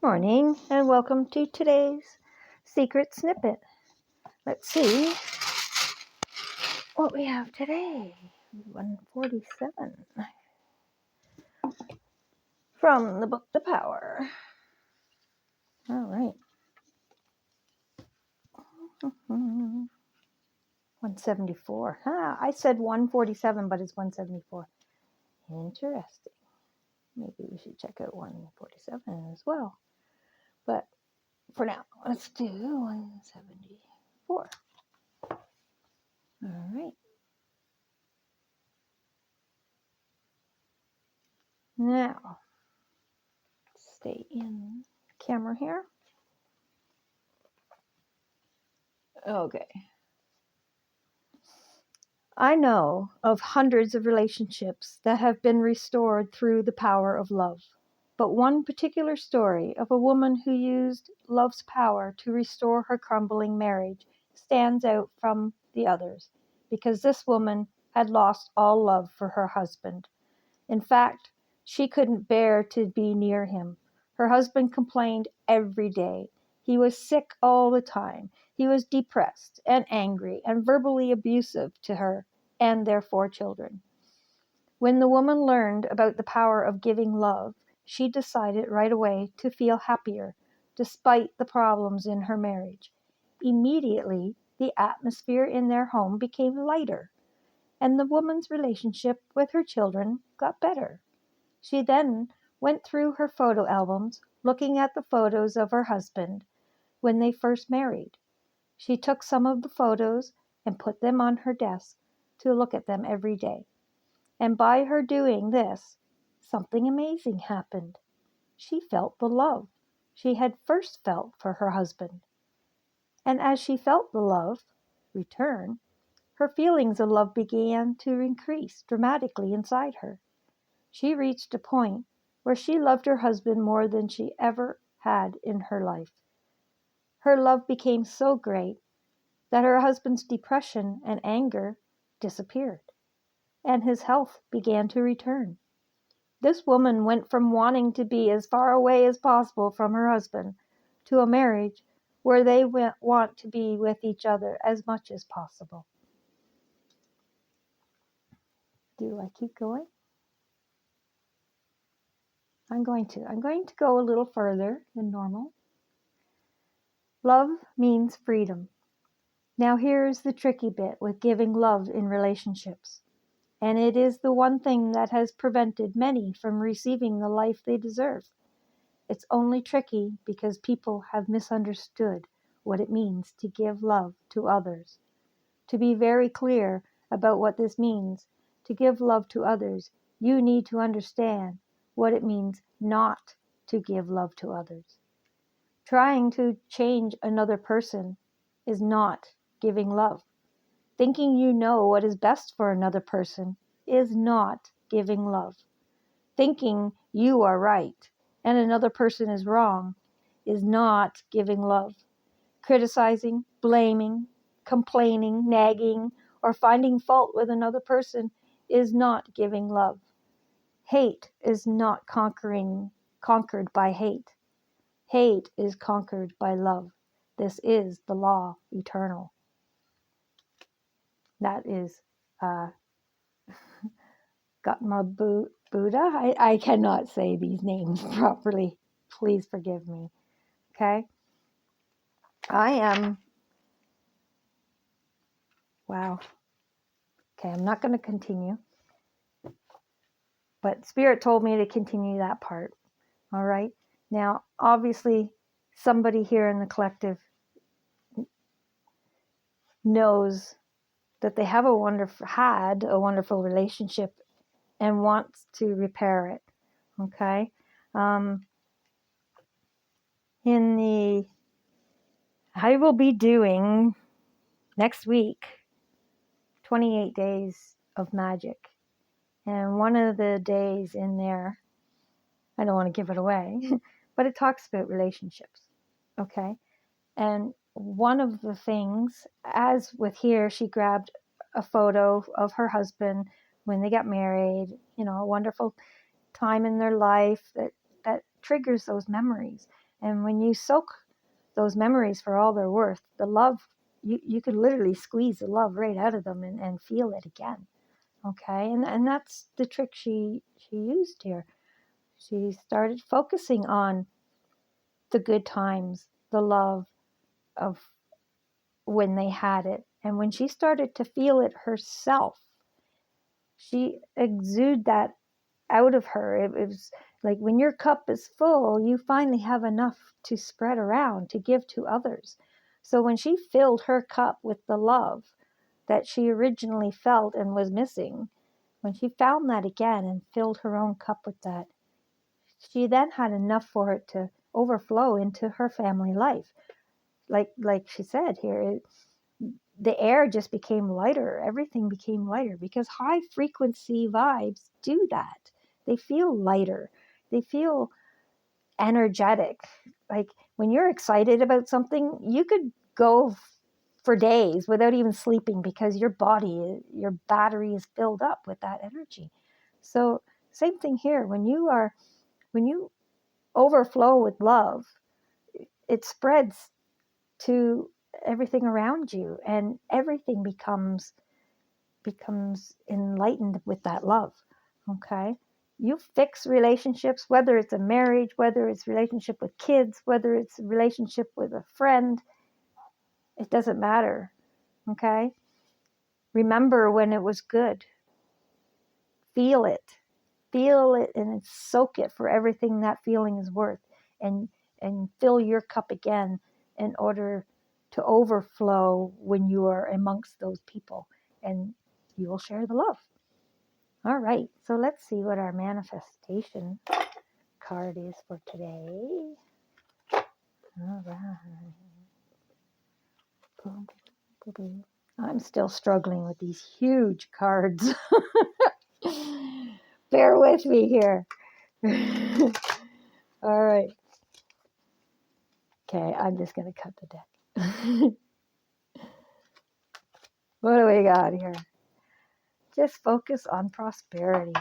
Morning and welcome to today's secret snippet. Let's see what we have today. 147 from the book The Power. All right. 174. I said 147, but it's 174. Interesting. Maybe we should check out 147 as well. But for now, let's do 174. All right. Now, stay in camera here. Okay. I know of hundreds of relationships that have been restored through the power of love. But one particular story of a woman who used love's power to restore her crumbling marriage stands out from the others, because this woman had lost all love for her husband. In fact, she couldn't bear to be near him. Her husband complained every day. He was sick all the time. He was depressed and angry and verbally abusive to her and their 4 children. When the woman learned about the power of giving love, she decided right away to feel happier, despite the problems in her marriage. Immediately, the atmosphere in their home became lighter, and the woman's relationship with her children got better. She then went through her photo albums, looking at the photos of her husband when they first married. She took some of the photos and put them on her desk to look at them every day. And by her doing this, something amazing happened. She felt the love she had first felt for her husband. And as she felt the love return, her feelings of love began to increase dramatically inside her. She reached a point where she loved her husband more than she ever had in her life. Her love became so great that her husband's depression and anger disappeared, and his health began to return. This woman went from wanting to be as far away as possible from her husband to a marriage where they want to be with each other as much as possible. Do I keep going? I'm going to go a little further than normal. Love means freedom. Now here's the tricky bit with giving love in relationships. And it is the one thing that has prevented many from receiving the life they deserve. It's only tricky because people have misunderstood what it means to give love to others. To be very clear about what this means, to give love to others, you need to understand what it means not to give love to others. Trying to change another person is not giving love. Thinking you know what is best for another person is not giving love. Thinking you are right and another person is wrong is not giving love. Criticizing, blaming, complaining, nagging, or finding fault with another person is not giving love. Hate is not conquered by hate. Hate is conquered by love. This is the law eternal. That is Gautama Buddha. I cannot say these names properly. Please forgive me. Okay? Wow. Okay, I'm not going to continue. But Spirit told me to continue that part. All right? Now, obviously, somebody here in the collective knows that they had a wonderful relationship and wants to repair it. Okay? I will be doing next week 28 days of magic. And one of the days in there, I don't want to give it away, but it talks about relationships. Okay? And one of the things, as with here, she grabbed a photo of her husband when they got married, a wonderful time in their life that triggers those memories. And when you soak those memories for all they're worth, the love, you could literally squeeze the love right out of them and feel it again. Okay, and that's the trick she used here. She started focusing on the good times, the love of when they had it. And when she started to feel it herself, she exuded that out of her. It was like when your cup is full, you finally have enough to spread around, to give to others. So when she filled her cup with the love that she originally felt and was missing, when she found that again and filled her own cup with that, she then had enough for it to overflow into her family life. Like she said here, the air just became lighter. Everything became lighter because high frequency vibes do that. They feel lighter. They feel energetic. Like when you're excited about something, you could go for days without even sleeping because your body, your battery is filled up with that energy. So same thing here. When you overflow with love, it spreads to everything around you, and everything becomes enlightened with that love. Okay, you fix relationships, whether it's a marriage, whether it's relationship with kids, whether it's a relationship with a friend, it doesn't matter. Okay, remember when it was good. Feel it and soak it for everything that feeling is worth, and fill your cup again in order to overflow when you are amongst those people, and you will share the love. All right, so let's see what our manifestation card is for today. All right. I'm still struggling with these huge cards. Bear with me here. All right. Okay, I'm just going to cut the deck. What do we got here? Just focus on prosperity.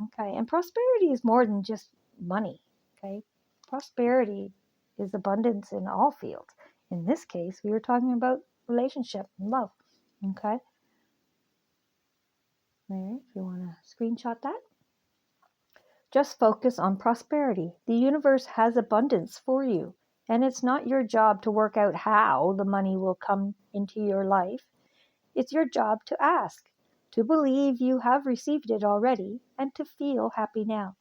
Okay, and prosperity is more than just money. Okay, prosperity is abundance in all fields. In this case, we were talking about relationship and love. Okay, there, if you want to screenshot that. Just focus on prosperity. The universe has abundance for you, and it's not your job to work out how the money will come into your life. It's your job to ask, to believe you have received it already, and to feel happy now.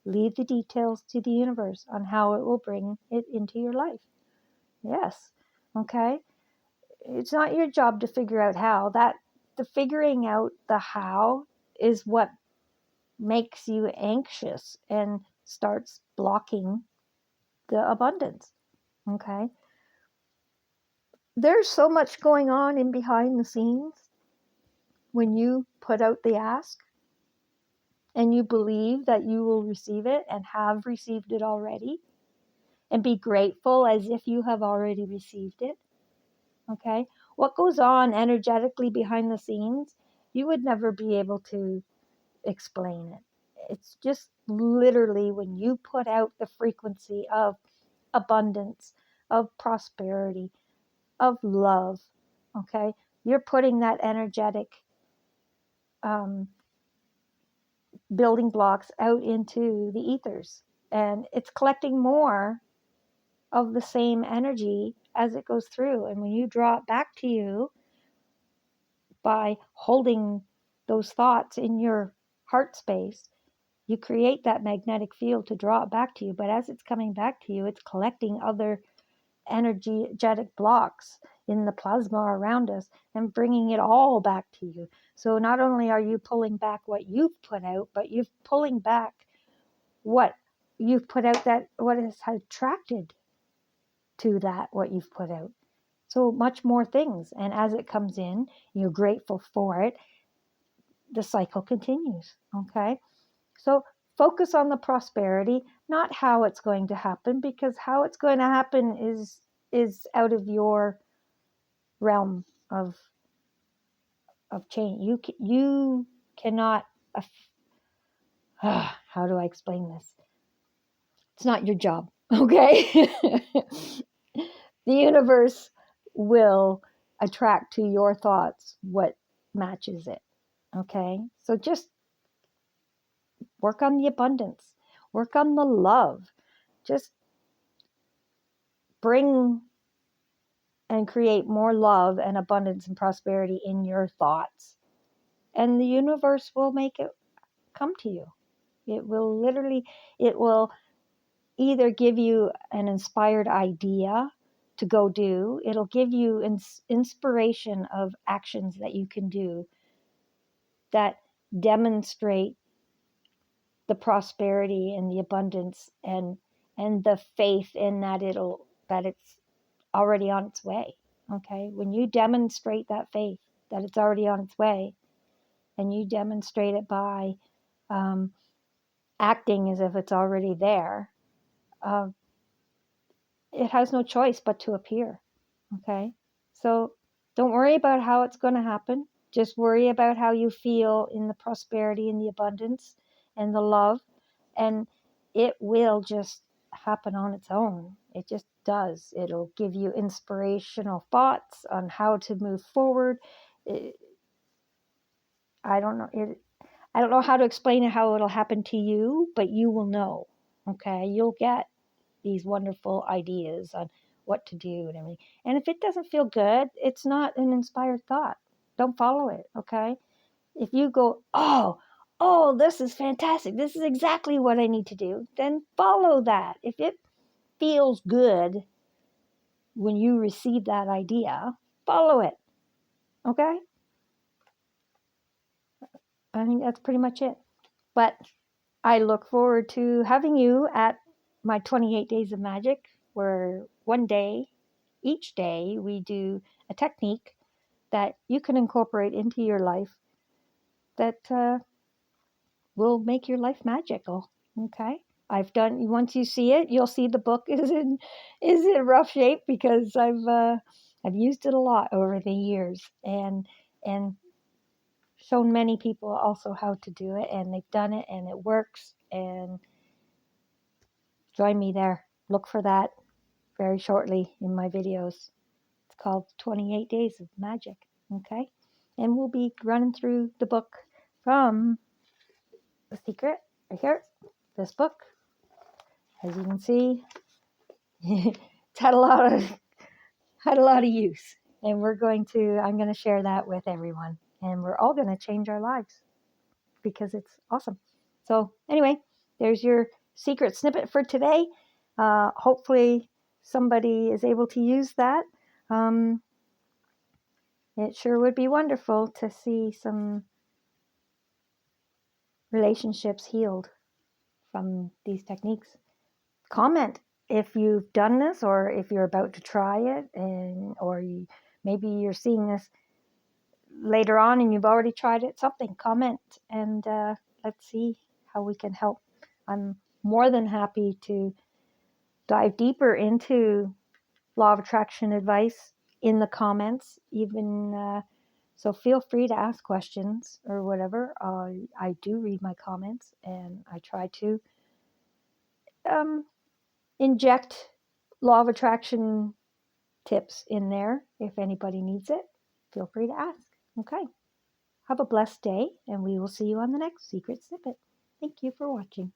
Leave the details to the universe on how it will bring it into your life. Yes, okay? It's not your job to figure out how. The figuring out the how is what makes you anxious and starts blocking the abundance. Okay? There's so much going on in behind the scenes when you put out the ask and you believe that you will receive it and have received it already, and be grateful as if you have already received it. Okay? What goes on energetically behind the scenes, you would never be able to explain it. It's just literally when you put out the frequency of abundance, of prosperity, of love, okay? You're putting that energetic um, building blocks out into the ethers, and it's collecting more of the same energy as it goes through. And when you draw it back to you by holding those thoughts in your heart space, you create that magnetic field to draw it back to you. But as it's coming back to you, it's collecting other energetic blocks in the plasma around us and bringing it all back to you. So not only are you pulling back what you've put out, but you're pulling back what you've put out, that what has attracted to that, what you've put out. So much more things. And as it comes in, you're grateful for it. The cycle continues. Okay. So focus on the prosperity, not how it's going to happen, because how it's going to happen is out of your realm of change. You cannot. How do I explain this? It's not your job. Okay? The universe will attract to your thoughts what matches it. Okay? So just work on the abundance, work on the love. Just bring and create more love and abundance and prosperity in your thoughts. And the universe will make it come to you. It will either give you an inspired idea to go do, it'll give you inspiration of actions that you can do that demonstrate the prosperity and the abundance and the faith in that it's already on its way. Okay, when you demonstrate that faith that it's already on its way, and you demonstrate it by um, acting as if it's already there, uh, it has no choice but to appear. Okay, so don't worry about how it's going to happen. Just worry about how you feel in the prosperity and the abundance and the love, and it will just happen on its own. It just does. It'll give you inspirational thoughts on how to move forward. It, I don't know. I don't know how to explain it, how it'll happen to you, but you will know. Okay, you'll get these wonderful ideas on what to do and everything. And if it doesn't feel good, it's not an inspired thought. Don't follow it. Okay. If you go, oh, this is fantastic, this is exactly what I need to do, then follow that. If it feels good when you receive that idea, follow it. Okay. I think that's pretty much it. But I look forward to having you at my 28 Days of Magic, where one day, each day, we do a technique that you can incorporate into your life that will make your life magical. Okay. Once you see it, you'll see the book is in rough shape because I've used it a lot over the years and shown many people also how to do it, and they've done it and it works. And join me there. Look for that very shortly in my videos. It's called 28 Days of Magic. Okay. And we'll be running through the book from The Secret right here. This book, as you can see, it's had a lot of use. And I'm going to share that with everyone. And we're all going to change our lives because it's awesome. So anyway, there's your secret snippet for today. Hopefully somebody is able to use that. It sure would be wonderful to see some relationships healed from these techniques. Comment if you've done this or if you're about to try it, maybe you're seeing this later on and you've already tried it. Something, comment, and let's see how we can help. I'm more than happy to dive deeper into law of attraction advice in the comments, even so feel free to ask questions or whatever. I do read my comments, and I try to inject law of attraction tips in there. If anybody needs it, feel free to ask. Okay. Have a blessed day, and we will see you on the next Secret Snippet. Thank you for watching.